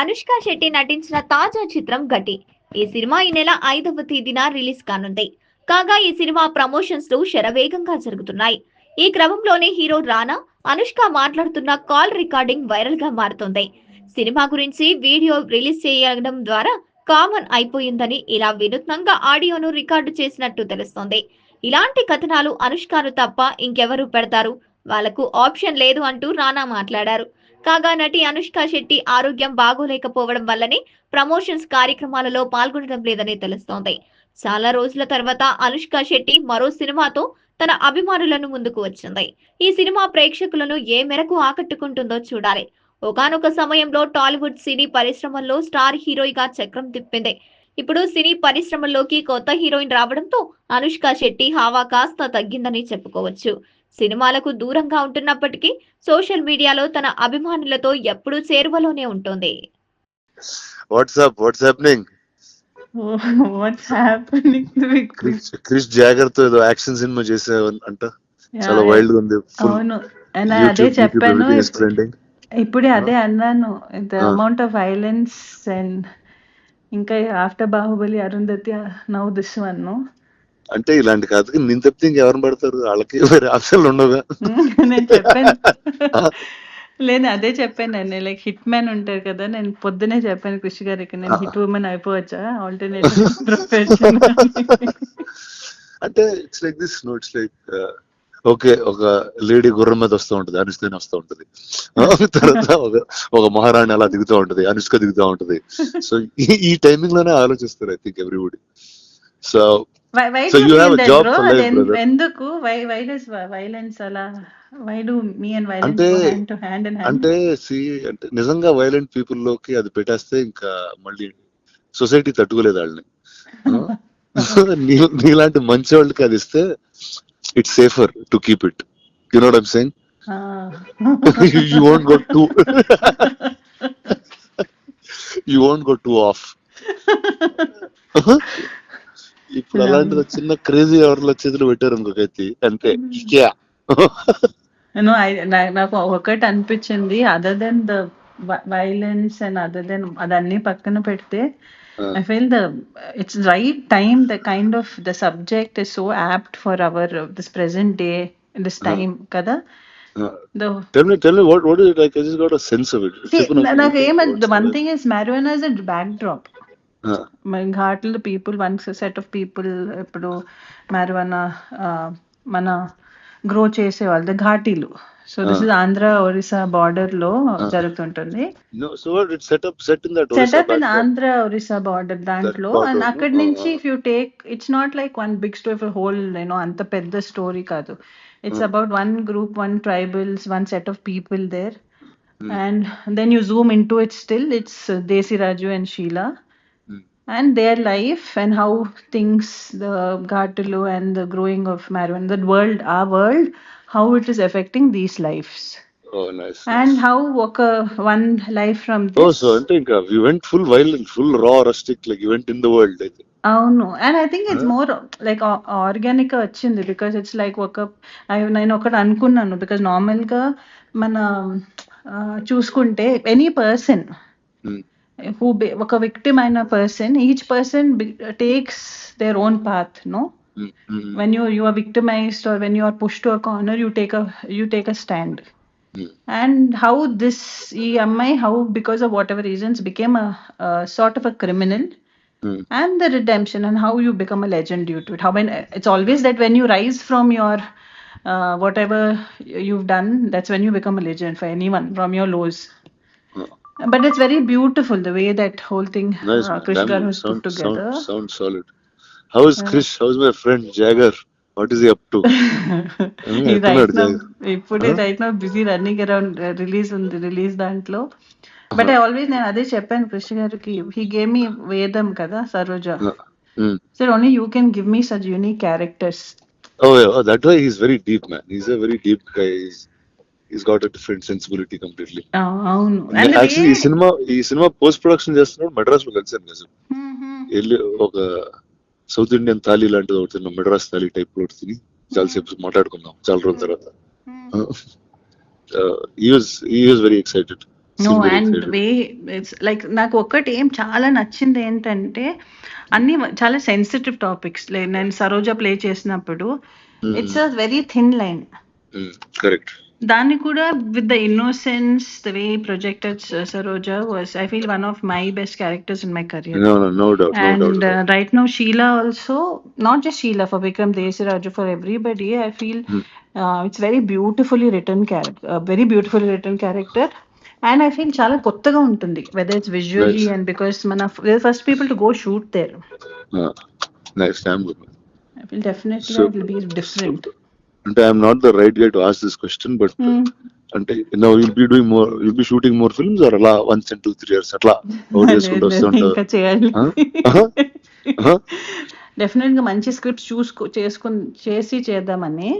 అనుష్క శెట్టి నటించిన తాజా చిత్రం ఘటి. ఈ సినిమా ఈ నెల 5వ తేదీన రిలీజ్ కానుంది. కాగా ఈ సినిమా ప్రమోషన్స్ శరవేగంగా జరుగుతున్నాయి. ఈ క్రమంలోనే హీరో రానా, అనుష్క మాట్లాడుతున్న కాల్ రికార్డింగ్ వైరల్ గా మారుతోంది. సినిమా గురించి వీడియో రిలీజ్ చేయడం ద్వారా కామన్ అయిపోయిందని ఇలా వినూత్నంగా ఆడియోను రికార్డు చేసినట్టు తెలుస్తోంది. ఇలాంటి కథనాలు అనుష్కను తప్ప ఇంకెవరు పెడతారు? వాళ్లకు ఆప్షన్ లేదు అంటూ రానా మాట్లాడారు. కాగా నటి అనుష్క శెట్టి ఆరోగ్యం బాగోలేకపోవడం వల్లనే ప్రమోషన్స్ కార్యక్రమాలలో పాల్గొనడం లేదని తెలుస్తోంది. చాలా రోజుల తర్వాత అనుష్క శెట్టి మరో సినిమాతో తన అభిమానులను ముందుకు వచ్చింది. ఈ సినిమా ప్రేక్షకులను ఏ మేరకు ఆకట్టుకుంటుందో చూడాలి. ఒకానొక సమయంలో టాలీవుడ్ సినీ పరిశ్రమల్లో స్టార్ హీరోయిగా చక్రం తిప్పింది. ఇప్పుడు సినీ పరిశ్రమల్లోకి కొత్త హీరోయిన్ రావడంతో అనుష్క శెట్టి హావా కాస్త తగ్గిందని చెప్పుకోవచ్చు. సినిమాలకు దూరంగా ఉంటున్నప్పటికీ సోషల్ మీడియాలో తన అభిమానులతో ఎప్పుడూ చేరువలోనే ఉంటుంది. What's happening? What's happening with Krish Jagar తో ఏదో యాక్షన్ సినిమా చేసావు అంట, చాలా వైల్డ్ గా ఉంది. అవును, అదే చెప్పాను, ఇప్పుడే అదే అన్నాను. The amount of violence and ఇంకా after Baahubali, Arundhati, now this one. అంటే ఇలాంటి కథకి నేను తప్పితే ఇంకెవరిని పడతారు? వాళ్ళకి వేరే ఆప్షన్లు ఉండవుగా. నేను చెప్పాను లేదు, అదే చెప్పాను నేను. లైక్ హిట్ మ్యాన్ ఉంటారు కదా, నేను పొద్దునే చెప్పాను కృషి గారికి, నేను హిట్ ఉమెన్ అయిపోవచ్చా ఆల్టర్నేటివ్ ప్రొఫెషన్ అంటే it's like this, no it's like okay, ఒక లేడీ గుర్రం మీద వస్తూ ఉంటది, అనుష్కని వస్తూ ఉంటది. తర్వాత ఒక మహారాణి అలా దిగుతూ ఉంటది, అనుష్క దిగుతూ ఉంటది. సో ఈ టైమింగ్ లోనే ఆలోచిస్తారు I think everybody. So you have a job for life, brother. ఎందుకు why does violence అలా, why do me and violence go hand to hand in hand? అంటే అంటే నిజంగా వైలెంట్ పీపుల్ లోకి అది పెట్టేస్తే ఇంకా మళ్ళీ సొసైటీ తట్టుకోలేదు వాళ్ళని. నీలాంటి మంచి వాళ్ళకి అది ఇస్తే it's safer to keep it. You know what I'm saying? You won't go too off. ఇప్పుడు అలాంటిది చిన్న క్రేజీ ఎవరిలో చేతులు పెట్టారు ఇంకొకటి అంతే. నాకు ఒకటి అనిపించింది, other than the violence and other than అదన్నీ పక్కన పెడితే, I feel it's right time, the kind of the subject is so apt for our this present day, this time kada. Tell me what is it like? I just got a sense of it. The one thing is marijuana is a backdrop. ఘాట్లు people, one set of people ఇప్పుడు marijuana మన grow చేసే వాళ్ళు ఘాటీలు. So this is Andhra Orissa border లో జరుగుతుంటుంది. Setup in Andhra Orissa border దాంట్లో. And అక్కడి నుంచి if you take, it's not like one big story for whole, అంత పెద్ద స్టోరీ కాదు. It's about one group, one tribals, one set of people there. And then you zoom in to it, still it's Desiraju and Sheela and their life and how things, the Ghatulu and the growing of marijuana, that world, our world, how it is affecting these lives. Oh, nice. And how one life from this. Oh, so I think we went full violent, full raw, rustic, like you went in the world, I think. Oh no, and I think it's more like organic వచ్చింది, because it's like నేను ఒకటి అనుకున్నాను, because normal గా మన చూసుకుంటే any person who ఒక victim అయిన person, each person takes their own path, no? When you are victimized or when you are pushed to a corner, you take a stand. And how this EMI, how because of whatever reasons became a sort of a criminal, and the redemption, and how you become a legend due to it. How when it's always that when you rise from your whatever you've done, that's when you become a legend for anyone, from your lows. But it's very beautiful the way that whole thing Krish Garu has put together. Sounds solid. How is Krish? How's my friend Jagger? What is he up to? Right now busy running around release దాంట్లో. But I always, నేను అదే చెప్పాను కృషి గారికి, he gave me Vedam కదా, Saroja. Said only you can give me such unique characters. Oh, that's why he's very deep, man. He's a very deep guy. He's got a different sensibility completely. అవును. Actually ఈ cinema post production చేస్తున్నాడు మెడ్రాస్ లో కలిసాను కదా. వెళ్ళి ఒక south Indian thali లాంటిది ఒకటి తిన్నాం, మెడ్రాస్ థాలీ టైప్ లో ఒకటి తిని చాలాసేపు మాట్లాడుకున్నాం చాలా రోజుల తర్వాత. He was very excited. No Seen very and creative. Way it's like నాకు ఒక్కటి ఏం చాలా నచ్చింది ఏంటంటే అన్ని చాలా సెన్సిటివ్ టాపిక్స్ నేను సరోజ ప్లే చేసినప్పుడు it's a very thin line Correct. దాన్ని కూడా with the innocence the way projected Saroja was I feel one of my best characters in my career. No doubt, no doubt And about it. right now, Sheila also, not just Sheila, for Vikram Desiraju, for everybody, I feel it's very beautifully written character, very beautifully written character. And I feel చాలా కొత్తగా ఉంటుంది, whether it's visually Nice. and because we're the first people to go shoot there. Nice. I'm good. I feel definitely So- it will be different. అంటే I'm not the right guy to ask this question, but అంటే now will be shooting more films or అలా once in 2-3 years అట్లా out చేసుకుంటూ వస్తూ ఉంటారు. ఇంకా చేయాలి. Huh? Definite గా మంచి స్క్రిప్ట్స్ చేసి చేద్దామని.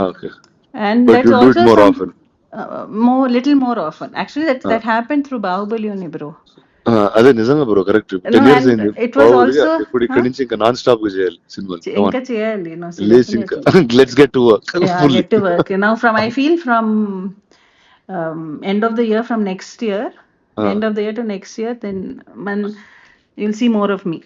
Okay. And But that's you do it also more some- often. little more often. Actually, that happened through Bahubali only, bro. అదే నిజంగా bro, correct. No, 10 years and అయింది. it was also- ఇప్పుడు ఇక్కడ నుంచి ఇంకా నాన్ స్టాప్ గా చేయాలి సినిమాలు. ఇంకా చేయాలి. No, so లేచి ఇంకా definitely. Let's get to work. Yeah, get to work. Now I feel from end of the year, from next year, end of the year to next year, then you'll see more of me.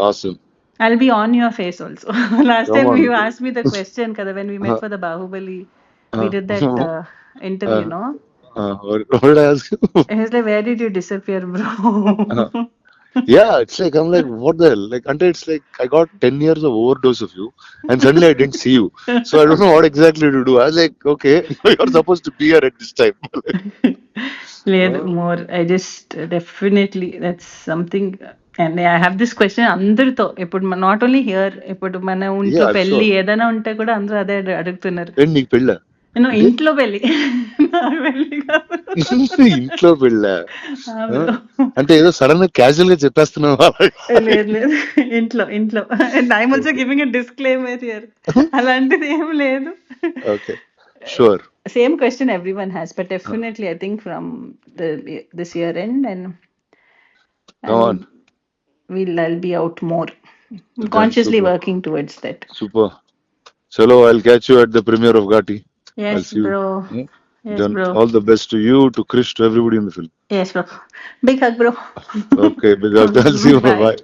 Awesome. I'll be on your face also. Last Come time on. you asked me the question, kada, when we met for the Bahubali, we did that interview, no? What did I ask you? He was like, where did you disappear, bro? Yeah, it's like I'm like, what the hell? Like, until it's like I got 10 years of overdose of you, and suddenly I didn't see you. So I don't know what exactly to do. I was like, okay, you're supposed to be here at this time. లేదు more. I just definitely that's something. And I have this question అందరితో ఇప్పుడు not only here, ఇప్పుడు మన ఇంట్లో Yeah, పెళ్లి sure. ఏదైనా ఉంటే కూడా అందరూ అదే అడుగుతున్నారు. ఏంటి నీకు పెళ్ళ? నేను ఇంట్లో పెళ్లి నాకు పెళ్లి కాదు. ఇంట్లో పెళ్ళ ఆ bro. అంటే ఏదో సడన్ గా క్యాజువల్ గా చెప్పేస్తున్నావా? లేదు లేదు, ఇంట్లో ఇంట్లో. I'm also giving a disclaimer here. అలాంటిది ఏం లేదు. Okay, sure. Same question everyone has, but definitely I think from this year end and Come on. I'll be out more. I'm consciously super. working towards that. Super. Chalo, I'll catch you at the premiere of Ghati. I'll Yes, see you. bro. Hmm? Yes, Then bro. all the best to you, to Krish, to everybody in the film. Yes, bro. Big hug, bro. Okay, big up. I'll see you. Bye. Bye.